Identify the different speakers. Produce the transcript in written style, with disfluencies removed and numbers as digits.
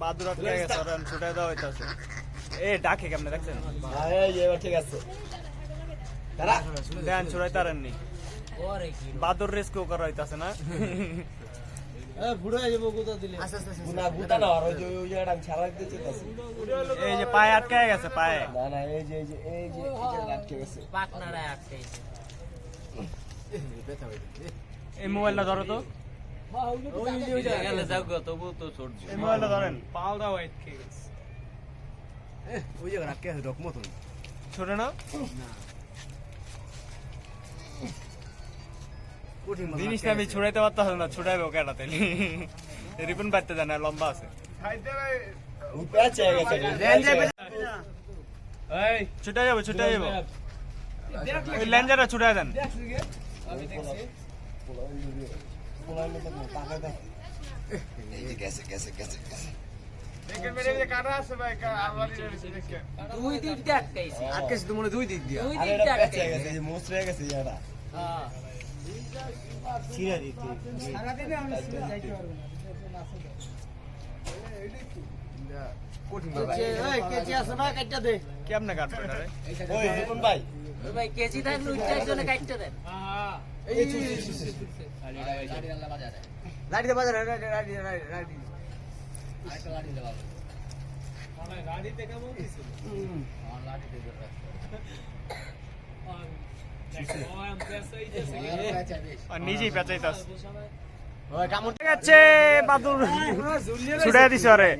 Speaker 1: বাদুর আটকে গেছে ওরা ছুটাই দেওয়া হইতাছে এ ডাকে কেমনে দেখছেন
Speaker 2: ঠিক আছে
Speaker 1: দেন ছুটাই তারেননি বাদুর রেস্কিউ করা হইতাছে না এই যে পায়ে আটকে গেছে পায়ে এই মোবাইলটা ধরো তো এই মোবাইলটা ধরেন ছোটে না জিনিসটা আমি ছুড়াইতে পারতাম না ছুটাইবে ওকে এটাতে রিপন বাড়তে জানা লম্বা আছে ছুটাই যাবো ছুটাই যাবো ওই লেঞ্জারটা ছুটাই দেন
Speaker 2: দুই দিক দিয়ে কেমনে কাটবে
Speaker 3: ভাই কেজি থাকলে উচ্চারজনে কাটতে দেন
Speaker 2: লাড়ি দে বাজারে লাড়ি
Speaker 1: নিজেই পেঁচাইতাস কামড় গেছে বাদুর ছুটাই দিছে আরে